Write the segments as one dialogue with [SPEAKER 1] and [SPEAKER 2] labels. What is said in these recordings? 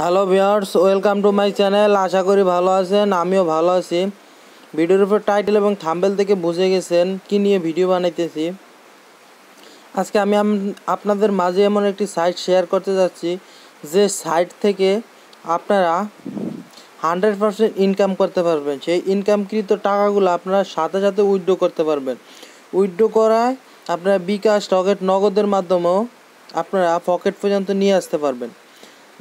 [SPEAKER 1] Hello viewers, welcome to my channel. আশা করি ভালো আছেন, আমিও ভালো আছি। ভিডিওর উপর টাইটেল এবং থাম্বনেল থেকে বুঝে গেছেন কি নিয়ে ভিডিও বানাইতেছি। আজকে আমি আপনাদের মাঝে এমন একটি সাইট শেয়ার করতে যাচ্ছি যে সাইট থেকে আপনারা 100% ইনকাম করতে পারবেন। সেই ইনকামকৃত টাকাগুলো আপনারা সাথে সাথে উইথড্র করতে পারবেন। উইথড্র করায় আপনারা বিকাশ, রকেট, নগদের মাধ্যমেও আপনারা পকেট পর্যন্ত নিয়ে আসতে পারবেন।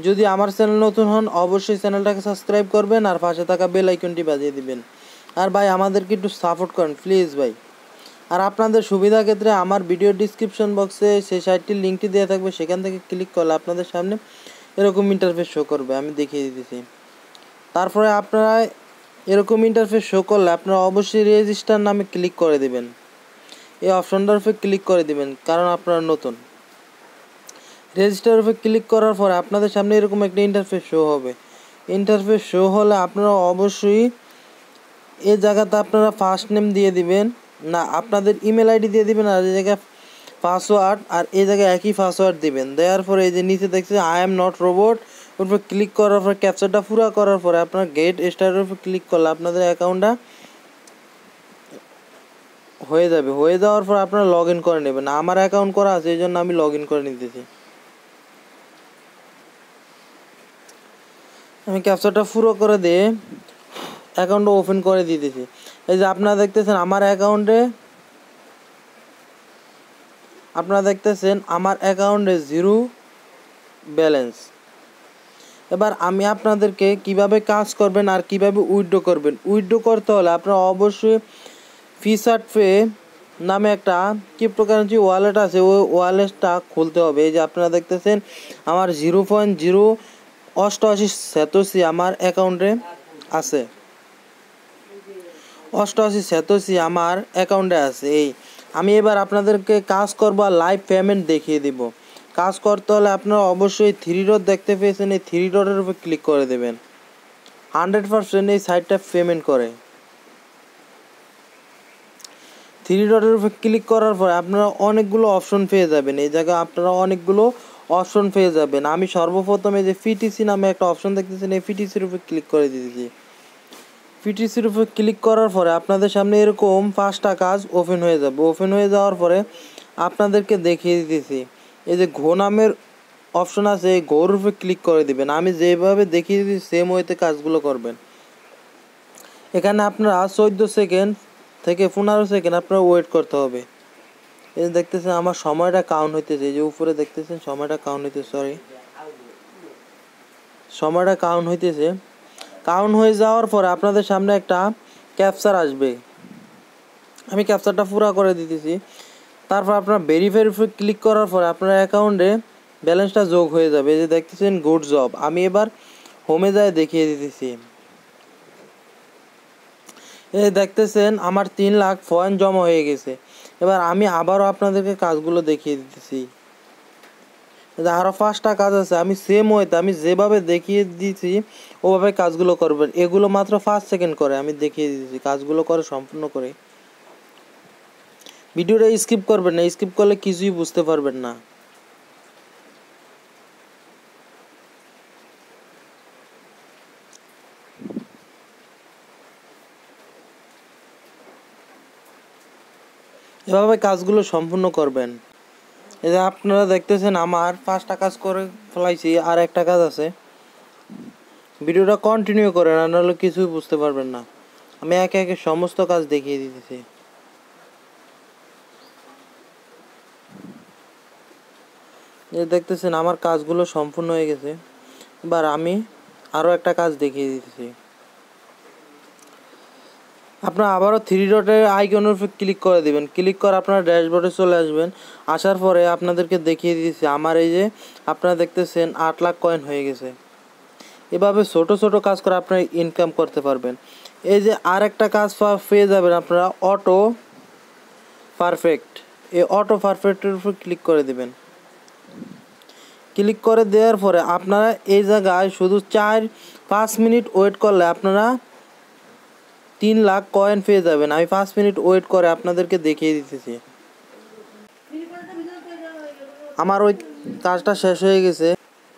[SPEAKER 1] যদি আমার চ্যানেল নতুন হন অবশ্যই চ্যানেলটাকে সাবস্ক্রাইব করবেন আর পাশে থাকা বেল আইকনটি বাজিয়ে দিবেন। আর ভাই আমাদেরকে একটু সাপোর্ট করেন প্লিজ ভাই। আর আপনাদের সুবিধা ক্ষেত্রে আমার ভিডিও ডিসক্রিপশন বক্সে সেই সাইটটির লিঙ্কটি দেওয়া থাকবে, সেখান থেকে ক্লিক করলে আপনাদের সামনে এরকম ইন্টারফেস শো করবে, আমি দেখিয়ে দিতেছি। তারপরে আপনারা এরকম ইন্টারফেস শো করলে আপনারা অবশ্যই রেজিস্টার নামে ক্লিক করে দেবেন। এই অপশনটার উপরে ক্লিক করে দেবেন, কারণ আপনারা নতুন। রেজিস্টার উপরে ক্লিক করার পর আপনাদের সামনে এরকম একটা ইন্টারফেস শো হবে। ইন্টারফেস শো হলে আপনারা অবশ্যই এই জায়গাতে আপনারা ফার্স্ট নেম দিয়ে দিবেন, না আপনাদের ইমেল আইডি দিয়ে দিবেন, আর এই জায়গায় পাসওয়ার্ড, আর এই জায়গায় একই পাসওয়ার্ড দিবেন। দেওয়ার পরে এই যে নিচে দেখছে আই এম নট রোবট, ওর উপর ক্লিক করার পর ক্যাপচারটা পুরো করার পরে আপনার গেট স্টার্টের উপর ক্লিক করলে আপনাদের অ্যাকাউন্টটা হয়ে যাবে। হয়ে যাওয়ার পর আপনারা লগ ইন করে নেবেন। আমার অ্যাকাউন্ট করা আছে, এই জন্য আমি লগ ইন করে নিতেছি। আমি ক্যাপচারটা পুরো করে দিয়ে অ্যাকাউন্টটা ওপেন করে দিতেছি। এই যে আপনারা দেখতেছেন আমার অ্যাকাউন্টে জিরো ব্যালেন্স। এবার আমি আপনাদেরকে কিভাবে কাজ করবেন আর কিভাবে উইথড্র করবেন। উইথড্র করতে হলে আপনারা অবশ্যই ফিচার পে নামে একটা ক্রিপ্টোকারেন্সি ওয়ালেট আছে, ওই ওয়ালেটটা খুলতে হবে। এই যে আপনারা দেখতেছেন আমার 0.088 স্যাতোশি আমার অ্যাকাউন্টে আছে। 88 স্যাতোশি আমার অ্যাকাউন্টে আছে। আমি এবার আপনাদেরকে কাজ করব আর লাইভ পেমেন্ট দেখিয়ে দিব। কাজ করতে হলে আপনারা অবশ্যই 3 ডট দেখতে পেয়েছেন, এই 3 ডটের উপর ক্লিক করে দেবেন। 100% এই সাইটটা পেমেন্ট করে। 3 ডটের উপর ক্লিক করার পরে আপনারা অনেকগুলো অপশন পেয়ে যাবেন। এই জায়গায় আপনারা অনেকগুলো অপশন পেয়ে যাবেন। আমি সর্বপ্রথমে যে পিটিসি নামে একটা অপশন দেখতেছেন, এই পিটিসির উপর ক্লিক করে দিয়েছি। পিটিসির উপর ক্লিক করার পরে আপনাদের সামনে এরকম 5টা কাজ ওপেন হয়ে যাবে। ওপেন হয়ে যাওয়ার পরে আপনাদেরকে দেখিয়ে দিতেছি, এই যে ঘো নামের অপশন আছে, এই ঘোর উপরে ক্লিক করে দিবেন। আমি যেভাবে দেখিয়ে দিচ্ছি সেম ওয়েতে কাজগুলো করবেন। এখানে আপনারা 14 সেকেন্ড থেকে 15 সেকেন্ড আপনারা ওয়েট করতে হবে। এই যে দেখতেছেন আমার সময়টা কাউন্ট হইতেছে, এই যে উপরে দেখতেছেন সময়টা কাউন্ট হইতেছে, সময়টা কাউন্ট হইতেছে। কাউন্ট হয়ে যাওয়ার পরে আপনাদের সামনে একটা ক্যাপচার আসবে। আমি ক্যাপচারটা পুরো করে দিতেছি। তারপর আপনার ভেরিফাই উপরে ক্লিক করার পরে আপনার অ্যাকাউন্টে ব্যালেন্সটা যোগ হয়ে যাবে। এই যে দেখতেছেন গুড জব। আমি এবার হোমে যায় দেখিয়ে দিতেছি। এই দেখতেছেন আমার 3 লাখ পয়েন্ট জমা হয়ে গেছে। এবার আমি আবারও আপনাদেরকে কাজগুলো দেখিয়ে দিতেছি। আরও 5টা কাজ আছে, আমি সেম ওয়েতে আমি যেভাবে দেখিয়ে দিয়েছি ওভাবে কাজগুলো করবেন। এগুলো মাত্র 5 সেকেন্ড করে আমি দেখিয়ে দিয়েছি। কাজগুলো করে সম্পূর্ণ করে ভিডিওটা স্কিপ করবেন না, স্কিপ করলে কিছুই বুঝতে পারবেন না। এভাবে কাজগুলো সম্পূর্ণ করবেন। এই যে আপনারা দেখতেছেন আমার 5টা কাজ করে ফেলাইছি, আর একটা কাজ আছে। ভিডিওটা কন্টিনিউ করেন, আর নাহলে কিছুই বুঝতে পারবেন না। আমি একে একে সমস্ত কাজ দেখিয়ে দিতেছি। এই দেখতেছেন আমার কাজগুলো সম্পূর্ণ হয়ে গেছে। এবার আমি আরও একটা কাজ দেখিয়ে দিতেছি। আপনারা আবারও 3 ডটের আইকনের উপর ক্লিক করে দিবেন। ক্লিক করে আপনারা ড্যাশবোর্ডে চলে আসবেন। আসার পরে আপনাদেরকে দেখিয়ে দিয়েছি আমার এই যে আপনারা দেখতেছেন 8 লাখ কয়েন হয়ে গেছে। এভাবে ছোট ছোট কাজ করে আপনারা ইনকাম করতে পারবেন। এই যে আর একটা কাজ পেয়ে যাবেন আপনারা, অটো পারফেক্ট। এই অটো পারফেক্টের উপর ক্লিক করে দিবেন। ক্লিক করে দেওয়ার পরে আপনারা এই জায়গায় শুধু 4-5 মিনিট ওয়েট করলে আপনারা 3 লাখ কয়েন পেয়ে যাবেন। আমি 5 মিনিট ওয়েট করে আপনাদেরকে দেখিয়ে দিতেছি। আমার ওই কাজটা শেষ হয়ে গেছে।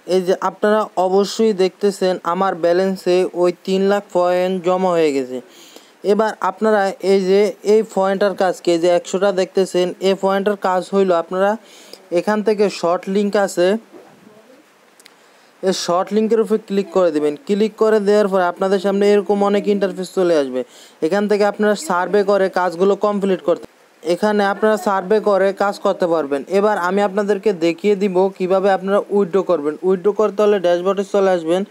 [SPEAKER 1] এই যে আপনারা অবশ্যই দেখতেছেন আমার ব্যালেন্সে ওই 3 লাখ পয়েন্ট জমা হয়ে গেছে। এবার আপনারা এই যে এই পয়েন্টার কাজকে যে 100টা দেখতেছেন, এই পয়েন্টার কাজ হইলো আপনারা এখান থেকে শর্ট লিঙ্ক আছে, এই শর্ট লিঙ্কের উপর ক্লিক করে দেবেন। ক্লিক করে দেওয়ার পর আপনাদের সামনে এরকম অনেক ইন্টারফেস চলে আসবে। এখান থেকে আপনারা সার্ভে করে কাজগুলো কমপ্লিট করতে, এখানে আপনারা সার্ভে করে কাজ করতে পারবেন। এবার আমি আপনাদেরকে দেখিয়ে দিব কিভাবে আপনারা উইথড্র করবেন। উইথড্র করতে হলে ড্যাশবোর্ডে চলে আসবেন।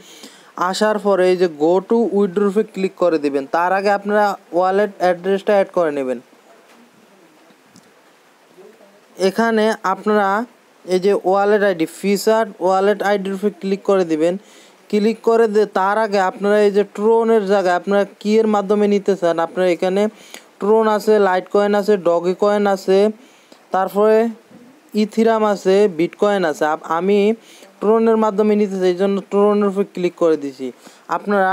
[SPEAKER 1] আসার পরে এই যে গো টু উইথড্র উপর ক্লিক করে দিবেন। তার আগে আপনারা ওয়ালেট অ্যাড্রেসটা অ্যাড করে নেবেন। এখানে আপনারা এই যে ওয়ালেট আইডি ফিচার ওয়ালেট আইডির উপর ক্লিক করে দিবেন। ক্লিক করে তার আগে আপনারা এই যে ট্রোনের জায়গায় আপনারা কি এর মাধ্যমে নিতে চান, আপনারা এখানে ট্রোন আছে, লাইট কয়েন আছে, ডগি কয়েন আছে, তারপরে ইথিরাম আছে, বিটকয়েন আছে। আমি ট্রোনের মাধ্যমে নিতে চাই, এই জন্য ট্রোনের উপর ক্লিক করে দিছি। আপনারা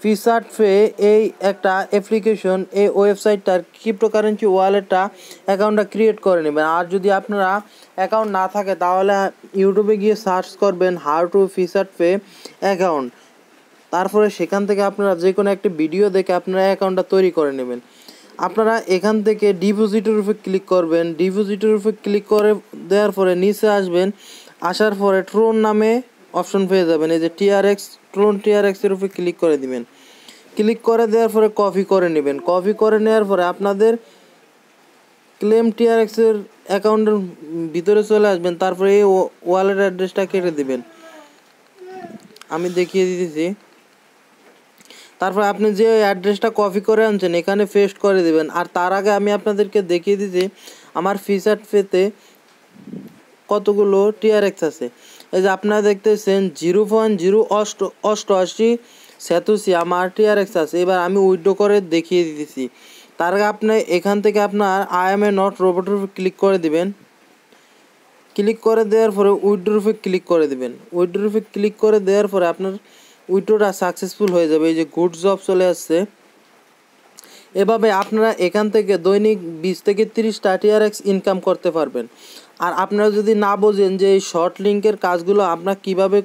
[SPEAKER 1] ফিচার পে এই একটা অ্যাপ্লিকেশন, এই ওয়েবসাইটটার ক্রিপ্টোকারেন্সি ওয়ালেটটা অ্যাকাউন্টটা ক্রিয়েট করে নেবেন। আর যদি আপনারা অ্যাকাউন্ট না থাকে তাহলে ইউটিউবে গিয়ে সার্চ করবেন how to feature pay account, তারপরে সেখান থেকে আপনারা যে কোনো একটা ভিডিও দেখে আপনারা অ্যাকাউন্টটা তৈরি করে নেবেন। আপনারা এখান থেকে ডিপোজিটের উপর ক্লিক করবেন। ডিপোজিটের উপর ক্লিক করে দেওয়ার পরে নিচে আসবেন। আসার পরে ট্রোন নামে অপশন পেয়ে যাবেন। এই যে টিআরএক্স, ট্রোন টিআরএক্সের উপর ক্লিক করে দিবেন। ক্লিক করে দেওয়ার পরে কপি করে নেবেন। কপি করে নেওয়ার পরে আপনাদের ক্লেম টিআরএক্সের অ্যাকাউন্টের ভিতরে চলে আসবেন। তারপরে এই ওয়ালেট অ্যাড্রেসটা কেটে দিবেন, আমি দেখিয়ে দিতেছি। তারপর আপনি যে অ্যাড্রেসটা কপি করে আনছেন এখানে পেস্ট করে দিবেন। আর তার আগে আমি আপনাদেরকে দেখিয়ে দিয়েছি আমার ফিচার পেতে কতগুলো টিআরএক্স আছে। এই যে আপনারা দেখতেছেন 0.088 সেতুসি আমার টিআরএক্স আছে। এবার আমি উইথড্র করে দেখিয়ে দিতেছি। তার আগে আপনি এখান থেকে আপনার আই এম এ নট রোবটের উপর ক্লিক করে দিবেন। ক্লিক করে দেওয়ার পরে উইথড্রোর উপর ক্লিক করে দিবেন। উইথড্রোর উপর ক্লিক করে দেওয়ার পরে আপনার উইথড্রোটা সাকসেসফুল হয়ে যাবে। এই যে গুড জব চলে আসছে। এভাবে আপনারা এখান থেকে দৈনিক 20 থেকে 30টা টিআরএক্স ইনকাম করতে পারবেন। আর আপনারা যদি না বোঝেন যে এই শর্ট লিঙ্কের কাজগুলো আপনারা কিভাবে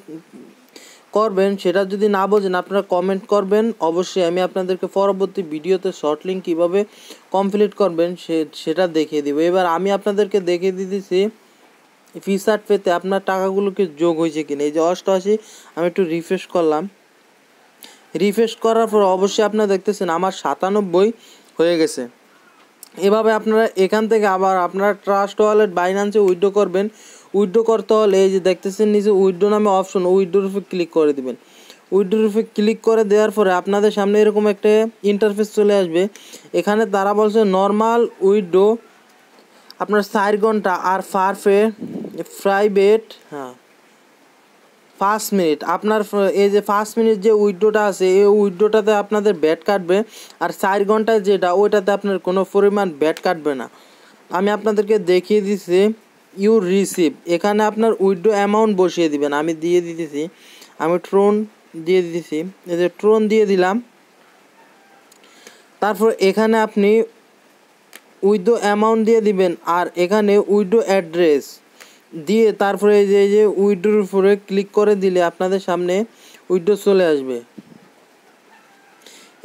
[SPEAKER 1] করবেন, সেটা যদি না বোঝেন আপনারা কমেন্ট করবেন, অবশ্যই আমি আপনাদেরকে পরবর্তী ভিডিওতে শর্ট লিঙ্ক কীভাবে কমপ্লিট করবেন সেটা দেখিয়ে দিব। এবার আমি আপনাদেরকে দেখিয়ে দিতেছি ফিচার পেতে আপনার টাকাগুলোকে যোগ হয়েছে কিনা। এই যে 88, আমি একটু রিফ্রেশ করলাম। রিফ্রেশ করার পর অবশ্যই আপনারা দেখতেছেন আমার 97 হয়ে গেছে। এভাবে আপনারা এখান থেকে আবার আপনারা ট্রাস্ট ওয়ালেট বাইন্যান্সে উইথড্র করবেন। উইথড্র করতে হলে এই যে দেখতেছেন নিচে উইথড্র নামে অপশন, উইথড্রোর উপর ক্লিক করে দেবেন। উইথড্রোর উপর ক্লিক করে দেওয়ার পরে আপনাদের সামনে এরকম একটা ইন্টারফেস চলে আসবে। এখানে তারা বলছে নর্মাল উইথড্র আপনার 4 ঘন্টা আর প্রাইভেট 5 মিনিট। আপনার এই যে 5 মিনিট যে উইথড্রোটা আছে এই উইথড্রোটাতে আপনাদের ব্যাট কাটবে, আর 4 ঘন্টায় যেটা ওইটাতে আপনার কোনো পরিমাণ ব্যাট কাটবে না। আমি আপনাদেরকে দেখিয়ে দিচ্ছি ইউ রিসিভ, এখানে আপনার উইথড্রো অ্যামাউন্ট বসিয়ে দিবেন। আমি দিয়ে দিতেছি, আমি ট্রোন দিয়ে দিতেছি, এই যে ট্রোন দিয়ে দিলাম। তারপর এখানে আপনি উইথড্রো অ্যামাউন্ট দিয়ে দিবেন, আর এখানে উইথড্রো অ্যাড্রেস দিয়ে তারপরে এই যে উইথড্রোর উপরে ক্লিক করে দিলে আপনাদের সামনে উইথড্রো চলে আসবে।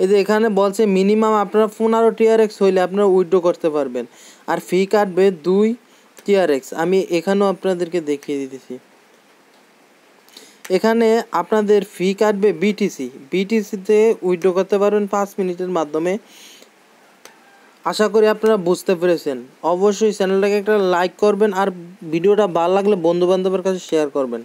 [SPEAKER 1] এই যে এখানে বলছে মিনিমাম আপনারা 15 টিআরএক্স হইলে আপনারা উইথড্রো করতে পারবেন, আর ফি কাটবে 2 টিআরএক্স। আমি এখানেও আপনাদেরকে দেখিয়ে দিতেছি। এখানে আপনাদের ফি কাটবে বিটিসিতে উইথড্রো করতে পারবেন 5 মিনিটের মাধ্যমে। আশা করি আপনারা বুঝতে পেরেছেন। অবশ্যই চ্যানেলটাকে একটা লাইক করবেন, আর ভিডিওটা ভালো লাগলে বন্ধু বান্ধবের কাছে শেয়ার করবেন।